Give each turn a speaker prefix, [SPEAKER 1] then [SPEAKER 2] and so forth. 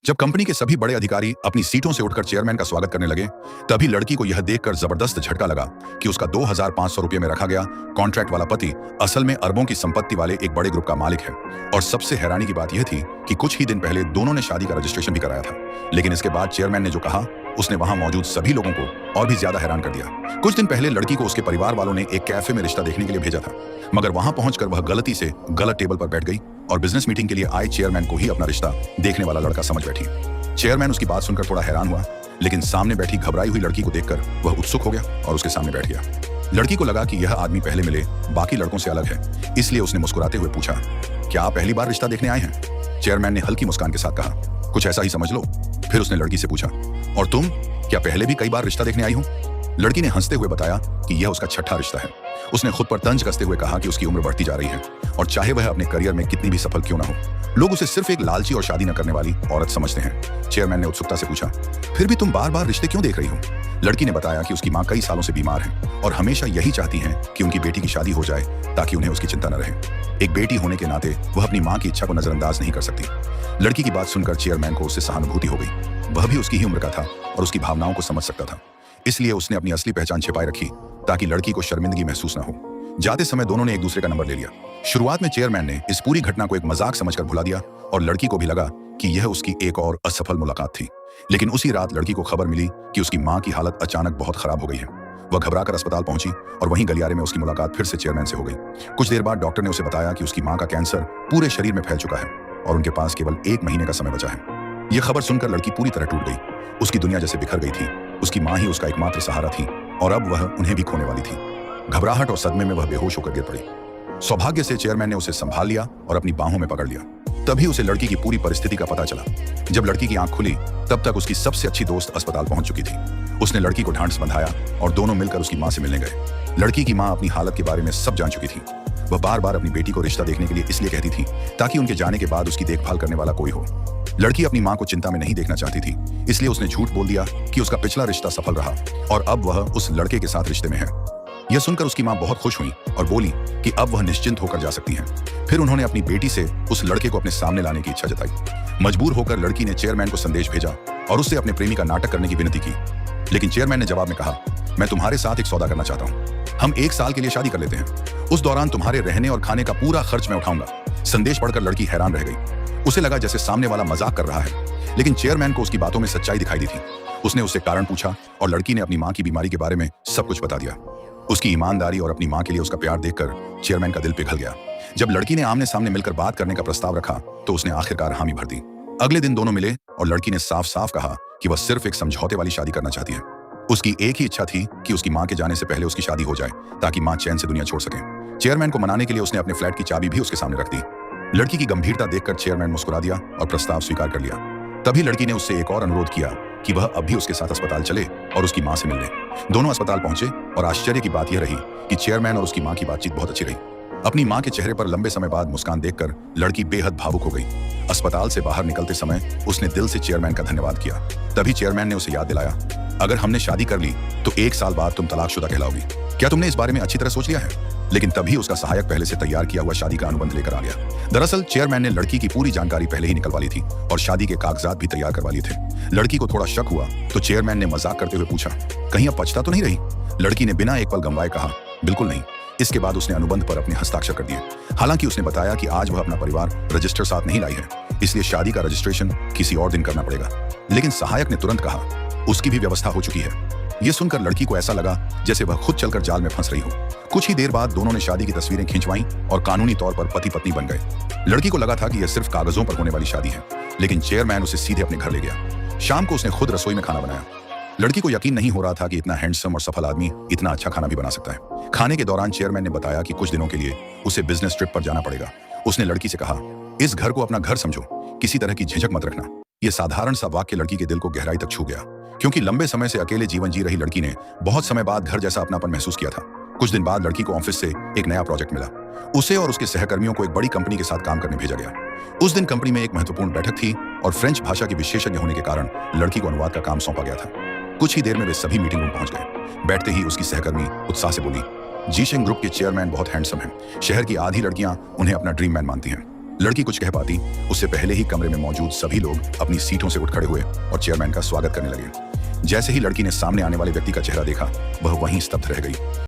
[SPEAKER 1] जब कंपनी के सभी बड़े अधिकारी अपनी सीटों से उठकर चेयरमैन का स्वागत करने लगे, तभी लड़की को यह देखकर जबरदस्त झटका लगा कि उसका 2,500 रुपये में रखा गया कॉन्ट्रैक्ट वाला पति असल में अरबों की संपत्ति वाले एक बड़े ग्रुप का मालिक है। और सबसे हैरानी की बात यह थी कि कुछ ही दिन पहले दोनों ने शादी का रजिस्ट्रेशन भी कराया था। लेकिन इसके बाद चेयरमैन ने जो कहा, उसने वहां मौजूद सभी लोगों को और भी ज्यादा हैरान कर दिया। कुछ दिन पहले लड़की को उसके परिवार वालों ने एक कैफे में रिश्ता देखने के लिए भेजा था, मगर वहां पहुंचकर वह गलती से गलत टेबल पर बैठ गई और बिजनेस मीटिंग के लिए आए चेयरमैन को ही अपना रिश्ता देखने वाला लड़का समझ बैठी। चेयरमैन उसकी बात सुनकर थोड़ा हैरान हुआ, लेकिन सामने बैठी घबराई हुई लड़की को देखकर वह उत्सुक हो गया और उसके सामने बैठ गया। लड़की को लगा कि यह आदमी पहले मिले बाकी लड़कों से अलग है, इसलिए उसने मुस्कुराते हुए पूछा, क्या आप पहली बार रिश्ता देखने आए हैं? चेयरमैन ने हल्की मुस्कान के साथ कहा, कुछ ऐसा ही समझ लो। फिर उसने लड़की से पूछा, और तुम क्या पहले भी कई बार रिश्ता देखने आई हो? लड़की ने हंसते हुए बताया कि यह उसका छठा रिश्ता है। उसने खुद पर तंज कसते हुए कहा कि उसकी उम्र बढ़ती जा रही है और चाहे वह अपने करियर में कितनी भी सफल क्यों ना हो, लोग उसे सिर्फ एक लालची और शादी न करने वाली औरत समझते हैं। चेयरमैन ने उत्सुकता से पूछा, फिर भी तुम बार बार रिश्ते क्यों देख रही हो? लड़की ने बताया कि उसकी माँ कई सालों से बीमार है और हमेशा यही चाहती हैं कि उनकी बेटी की शादी हो जाए ताकि उन्हें उसकी चिंता न रहे। एक बेटी होने के नाते वह अपनी माँ की इच्छा को नजरअंदाज नहीं कर सकती। लड़की की बात सुनकर चेयरमैन को उससे सहानुभूति हो गई। वह भी उसकी ही उम्र का था और उसकी भावनाओं को समझ सकता था, इसलिए उसने अपनी असली पहचान छिपाए रखी ताकि लड़की को शर्मिंदगी महसूस न हो। जाते समय दोनों ने एक दूसरे का नंबर ले लिया। शुरुआत में चेयरमैन ने इस पूरी घटना को एक मजाक समझकर भुला दिया और लड़की को भी लगा कि यह उसकी एक और असफल मुलाकात थी। लेकिन उसी रात लड़की को खबर मिली कि उसकी माँ की हालत अचानक बहुत खराब हो गई है। वह घबराकर अस्पताल पहुंची और वहीं गलियारे में उसकी मुलाकात फिर से चेयरमैन से हो गई। कुछ देर बाद डॉक्टर ने उसे बताया कि उसकी माँ का कैंसर पूरे शरीर में फैल चुका है और उनके पास केवल 1 महीने का समय बचा है। यह खबर सुनकर लड़की पूरी तरह टूट गई। उसकी दुनिया जैसे बिखर गई थी। उसकी माँ ही उसका एकमात्र सहारा थी और अब वह उन्हें भी खोने वाली थी। घबराहट और सदमे में वह बेहोश होकर गिर पड़ी। सौभाग्य से चेयरमैन ने उसे संभाल लिया और अपनी बाहों में पकड़ लिया। तभी उसे लड़की की पूरी परिस्थिति का पता चला। जब लड़की की आंख खुली, तब तक उसकी सबसे अच्छी दोस्त अस्पताल पहुंच चुकी थी। उसने लड़की को ढांढस बंधाया और दोनों मिलकर उसकी मां से मिलने गए। लड़की की मां अपनी हालत के बारे में सब जान चुकी थी। वह बार बार अपनी बेटी को रिश्ता देखने के लिए इसलिए कहती थी ताकि उनके जाने के बाद उसकी देखभाल करने वाला कोई हो। लड़की अपनी मां को चिंता में नहीं देखना चाहती थी, इसलिए उसने झूठ बोल दिया कि उसका पिछला रिश्ता सफल रहा और अब वह उस लड़के के साथ रिश्ते में है। यह सुनकर उसकी मां बहुत खुश हुई और बोली कि अब वह निश्चिंत होकर जा सकती हैं। फिर उन्होंने अपनी बेटी से उस लड़के को अपने सामने लाने की इच्छा जताई। मजबूर होकर लड़की ने चेयरमैन को संदेश भेजा और उससे अपने प्रेमी का नाटक करने की विनती की। लेकिन चेयरमैन ने जवाब में कहा, मैं तुम्हारे साथ एक सौदा करना चाहता हूँ। हम 1 साल के लिए शादी कर लेते हैं। उस दौरान तुम्हारे रहने और खाने का पूरा खर्च मैं उठाऊंगा। संदेश पढ़कर लड़की हैरान रह गई। उसे लगा जैसे सामने वाला मजाक कर रहा है, लेकिन चेयरमैन को उसकी बातों में सच्चाई दिखाई दी थी। उसने उससे कारण पूछा और लड़की ने अपनी मां की बीमारी के बारे में सब कुछ बता दिया। उसकी ईमानदारी और अपनी मां के लिए उसका प्यार देखकर चेयरमैन का दिल पिघल गया। जब लड़की ने आमने सामने मिलकर बात करने का प्रस्ताव रखा, तो उसने आखिरकार हामी भर दी। अगले दिन दोनों मिले और लड़की ने साफ साफ कहा कि वह सिर्फ एक समझौते वाली शादी करना चाहती है। उसकी एक ही इच्छा थी कि उसकी मां के जाने से पहले उसकी शादी हो जाए ताकि मां चैन से दुनिया छोड़ सके। चेयरमैन को मनाने के लिए उसने अपने फ्लैट की चाबी भी उसके सामने रख दी। लड़की की गंभीरता देखकर चेयरमैन मुस्कुरा दिया और प्रस्ताव स्वीकार कर लिया। तभी लड़की ने उससे एक और अनुरोध किया कि वह अब भी उसके साथ अस्पताल चले और उसकी मां से मिल ले। दोनों अस्पताल पहुंचे और आश्चर्य की बात यह रही कि चेयरमैन और उसकी मां की बातचीत बहुत अच्छी रही। अपनी मां के चेहरे पर लंबे समय बाद मुस्कान देखकर लड़की बेहद भावुक हो गई। अस्पताल से बाहर निकलते समय उसने दिल से चेयरमैन का धन्यवाद किया। तभी चेयरमैन ने उसे याद दिलाया, अगर हमने शादी कर ली तो 1 साल बाद तुम तलाकशुदा कहलाओगी। क्या तुमने इस बारे में अच्छी तरह सोच लिया है? लेकिन तभी उसका सहायक पहले से तैयार किया हुआ शादी का अनुबंध लेकर आ गया। दरअसल चेयरमैन ने लड़की की पूरी जानकारी पहले ही निकलवा ली थी और शादी के कागजात भी तैयार करवा लिए थे। लड़की को थोड़ा शक हुआ तो चेयरमैन ने मजाक करते हुए पूछा, कहीं अब पछता तो नहीं रही? लड़की ने बिना एक पल गंवाए कहा, बिल्कुल नहीं। इसके बाद उसने अनुबंध पर अपने हस्ताक्षर कर दिए। हालांकि उसने बताया कि आज वह अपना परिवार रजिस्टर साथ नहीं लाई है, इसलिए शादी का रजिस्ट्रेशन किसी और दिन करना पड़ेगा। लेकिन सहायक ने तुरंत कहा, उसकी भी व्यवस्था हो चुकी है। यह सुनकर लड़की को ऐसा लगा जैसे वह खुद चलकर जाल में फंस रही हो। कुछ ही देर बाद दोनों ने शादी की तस्वीरें खिंचवाईं और कानूनी तौर पर पति पत्नी बन गए। लड़की को लगा था कि यह सिर्फ कागजों पर होने वाली शादी है, लेकिन चेयरमैन उसे सीधे अपने घर ले गया। शाम को उसने खुद रसोई में खाना बनाया। लड़की को यकीन नहीं हो रहा था कि इतना हैंडसम और सफल आदमी इतना अच्छा खाना भी बना सकता है। खाने के दौरान चेयरमैन ने बताया कि कुछ दिनों के लिए उसे बिजनेस ट्रिप पर जाना पड़ेगा। उसने लड़की से कहा, इस घर को अपना घर समझो, किसी तरह की झिझक मत रखना। यह साधारण सा वाक्य लड़की के दिल को गहराई तक छू गया, क्योंकि लंबे समय से अकेले जीवन जी रही लड़की ने बहुत समय बाद घर जैसा अपनापन महसूस किया था। कुछ दिन बाद लड़की को ऑफिस से एक नया प्रोजेक्ट मिला। उसे और उसके सहकर्मियों को एक बड़ी कंपनी के साथ काम करने भेजा गया। उस दिन कंपनी में एक महत्वपूर्ण बैठक थी और फ्रेंच भाषा के विशेषज्ञ होने के कारण लड़की को अनुवाद का काम सौंपा गया था। कुछ ही देर में वे सभी मीटिंग रूम पहुंच गए। बैठते ही उसकी सहकर्मी उत्साह से बोली, जीशेंग ग्रुप के चेयरमैन बहुत हैंडसम हैं। शहर की आधी लड़कियां उन्हें अपना ड्रीम मैन मानती हैं। लड़की कुछ कह पाती उससे पहले ही कमरे में मौजूद सभी लोग अपनी सीटों से उठ खड़े हुए और चेयरमैन का स्वागत करने लगे। जैसे ही लड़की ने सामने आने वाले व्यक्ति का चेहरा देखा, वह वहीं स्तब्ध रह गई।